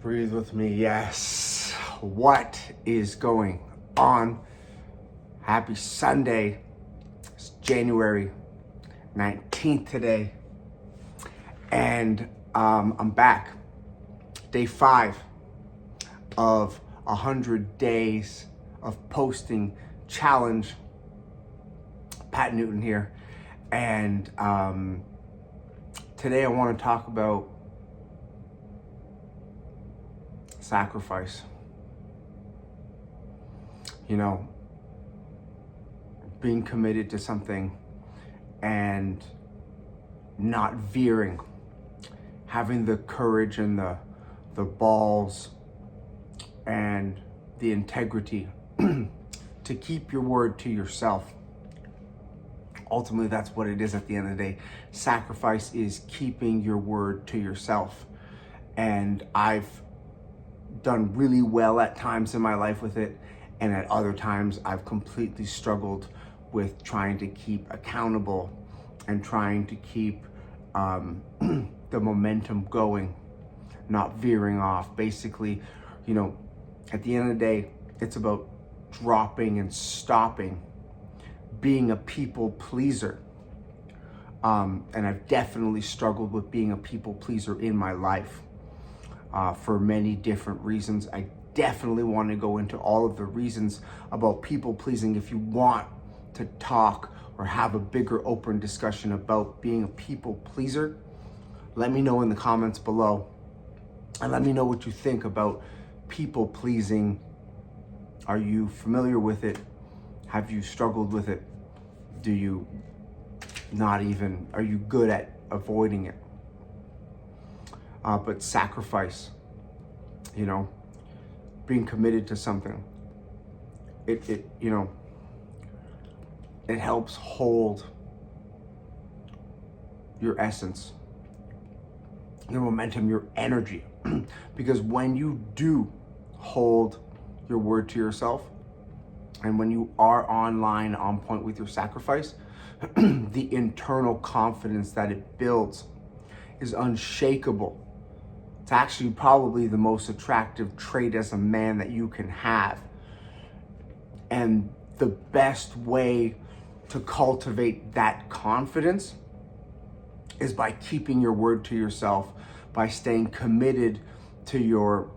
Breathe with me, yes. What is going on? Happy Sunday. It's January 19th today. And I'm back. Day 5 of 100 days of posting challenge. Pat Newton here. And today I want to talk about sacrifice. You know, being committed to something and not veering, having the courage and the balls and the integrity to keep your word to yourself. Ultimately, that's what it is at the end of the day. Sacrifice is keeping your word to yourself. And I've done really well at times in my life with it, and at other times I've completely struggled with trying to keep accountable and trying to keep the momentum going, not veering off. Basically, you know, at the end of the day, it's about dropping and stopping being a people pleaser. And I've definitely struggled with being a people pleaser in my life. For many different reasons. I definitely want to go into all of the reasons about people pleasing. If you want to talk or have a bigger open discussion about being a people pleaser, let me know in the comments below, and let me know what you think about people pleasing. Are you familiar with it? Have you struggled with it? Do you are you good at avoiding it? But sacrifice, you know, being committed to something, it helps hold your essence, your momentum, your energy. Because when you do hold your word to yourself, and when you are online, on point with your sacrifice, the internal confidence that it builds is unshakable. It's actually probably the most attractive trait as a man that you can have. And the best way to cultivate that confidence is by keeping your word to yourself, by staying committed to your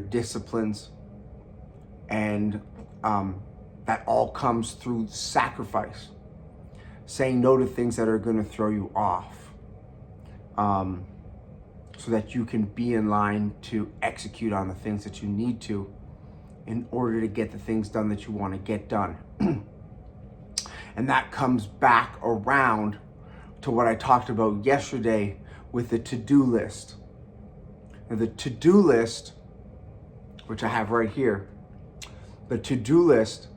disciplines. And that all comes through sacrifice. Saying no to things that are going to throw you off. So that you can be in line to execute on the things that you need to in order to get the things done that you want to get done. And that comes back around to what I talked about yesterday with the to-do list. Now, the to-do list, which I have right here, the to-do list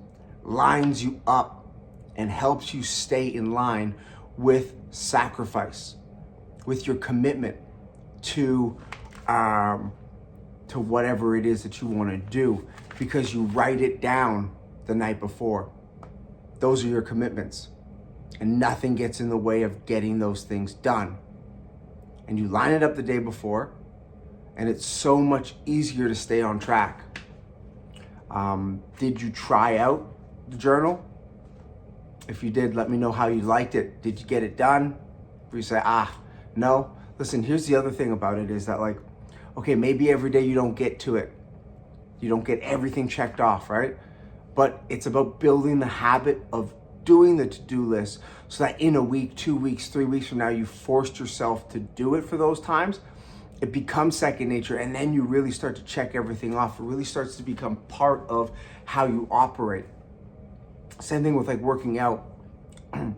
lines you up and helps you stay in line with sacrifice, with your commitment to whatever it is that you want to do, because you write it down the night before. Those are your commitments, and nothing gets in the way of getting those things done. And you line it up the day before, and it's so much easier to stay on track. Did you try out the journal? If you did, let me know how you liked it. Did you get it done? Or you say, no. Listen, here's the other thing about it is that, like, okay, maybe every day you don't get to it. You don't get everything checked off, right? But it's about building the habit of doing the to-do list so that in a week, 2 weeks, 3 weeks from now, you forced yourself to do it for those times. It becomes second nature, and then you really start to check everything off. It really starts to become part of how you operate. Same thing with like working out. You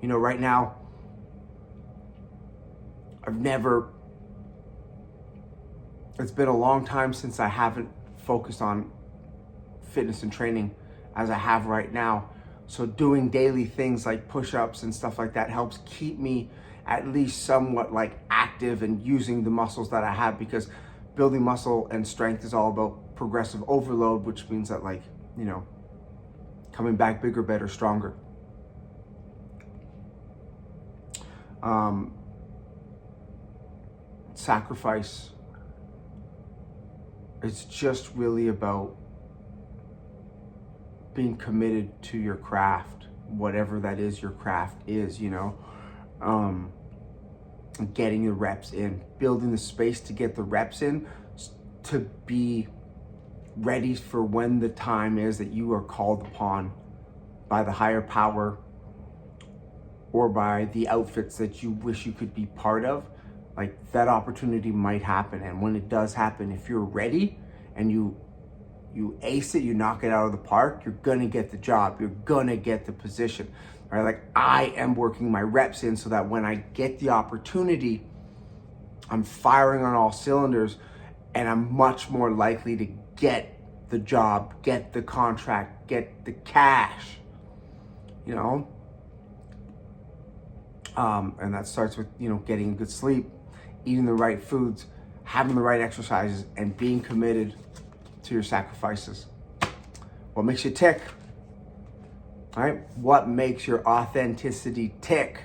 know, right now, it's been a long time since I haven't focused on fitness and training as I have right now. So doing daily things like push-ups and stuff like that helps keep me at least somewhat like active and using the muscles that I have, because building muscle and strength is all about progressive overload, which means that, like, you know, coming back bigger, better, stronger. Sacrifice It's just really about being committed to your craft, whatever that is your craft is, you know. Getting the reps in, building the space to get the reps in, to be ready for when the time is that you are called upon by the higher power or by the outfits that you wish you could be part of. Like, that opportunity might happen. And when it does happen, if you're ready and you ace it, you knock it out of the park, you're gonna get the job, you're gonna get the position, right? Like, I am working my reps in so that when I get the opportunity, I'm firing on all cylinders, and I'm much more likely to get the job, get the contract, get the cash, you know? And that starts with, you know, getting good sleep, eating the right foods, having the right exercises, and being committed to your sacrifices. What makes you tick? All right? What makes your authenticity tick?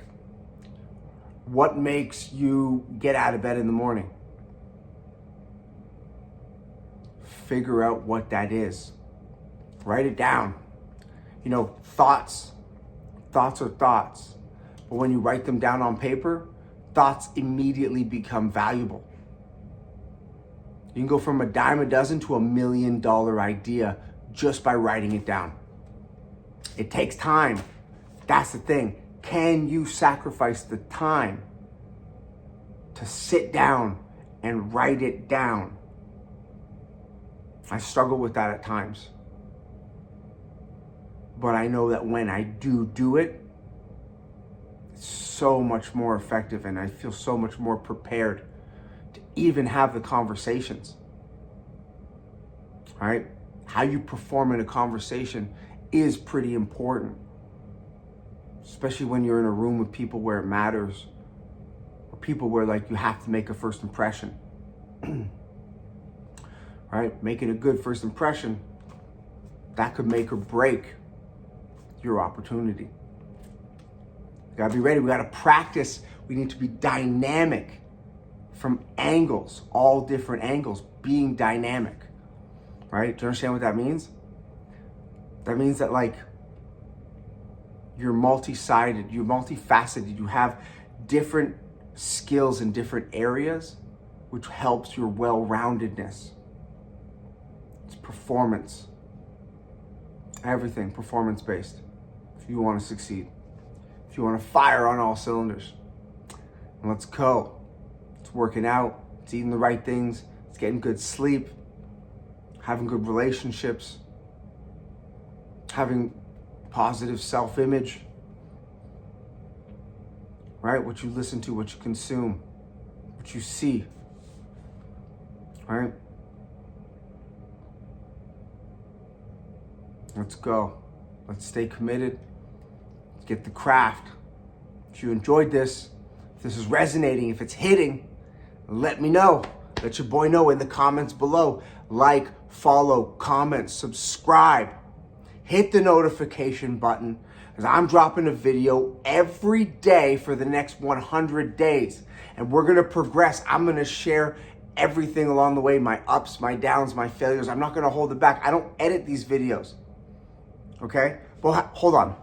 What makes you get out of bed in the morning? Figure out what that is. Write it down. You know, thoughts are thoughts. But when you write them down on paper, thoughts immediately become valuable. You can go from a dime a dozen to $1 million idea just by writing it down. It takes time. That's the thing. Can you sacrifice the time to sit down and write it down? I struggle with that at times. But I know that when I do it, it's so much more effective, and I feel so much more prepared to even have the conversations. All right? How you perform in a conversation is pretty important, especially when you're in a room with people where it matters, or people where, like, you have to make a first impression. Right? Making a good first impression, that could make or break your opportunity. You gotta be ready. We gotta practice. We need to be dynamic from angles, all different angles, being dynamic. Right? Do you understand what that means? That means that, like, you're multi-sided, you're multifaceted, you have different skills in different areas, which helps your well-roundedness. It's performance. Everything performance-based if you want to succeed. If you want to fire on all cylinders. And let's go. It's working out. It's eating the right things. It's getting good sleep. Having good relationships. Having positive self-image. Right? What you listen to, what you consume, what you see. Right? Let's go. Let's stay committed. Let's get the craft. If you enjoyed this, if this is resonating, if it's hitting, let me know. Let your boy know in the comments below. Like, follow, comment, subscribe. Hit the notification button, because I'm dropping a video every day for the next 100 days. And we're going to progress. I'm going to share everything along the way, my ups, my downs, my failures. I'm not going to hold it back. I don't edit these videos. Okay? Well, hold on.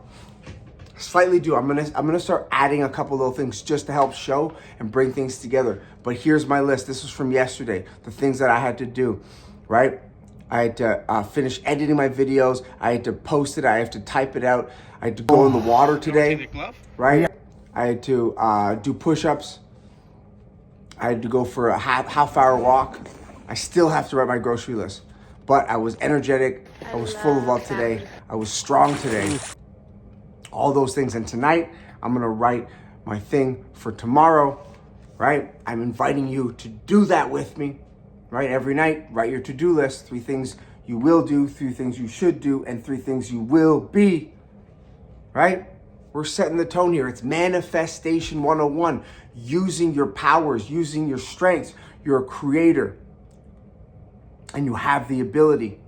Slightly do. I'm gonna start adding a couple little things just to help show and bring things together. But here's my list. This was from yesterday. The things that I had to do, right? I had to finish editing my videos. I had to post it. I have to type it out. I had to go in the water today, right? I had to do push-ups. I had to go for a half-hour walk. I still have to write my grocery list. But I was energetic. I was full of love today. I was strong today. All those things. And tonight, I'm going to write my thing for tomorrow, right? I'm inviting you to do that with me, right? Every night, write your to-do list. 3 things you will do, 3 things you should do, and 3 things you will be, right? We're setting the tone here. It's Manifestation 101. Using your powers, using your strengths. You're a creator. And you have the ability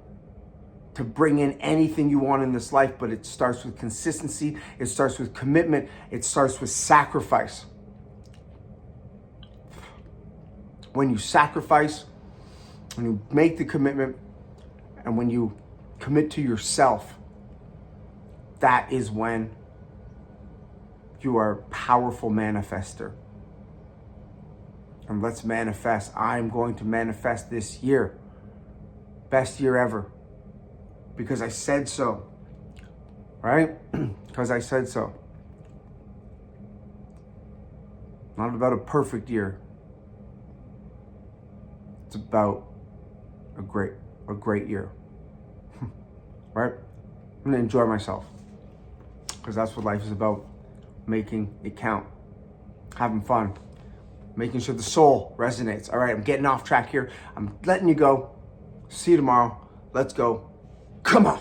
to bring in anything you want in this life, but it starts with consistency. It starts with commitment. It starts with sacrifice. When you sacrifice, When you make the commitment and when you commit to yourself, that is when you are a powerful manifester. And let's manifest. I'm going to manifest this year. Best year ever. Because I said so. Right? Because I said so. Not about a perfect year. It's about a great year. Right? I'm going to enjoy myself. Because that's what life is about. Making it count. Having fun. Making sure the soul resonates. All right, I'm getting off track here. I'm letting you go. See you tomorrow. Let's go. Come on.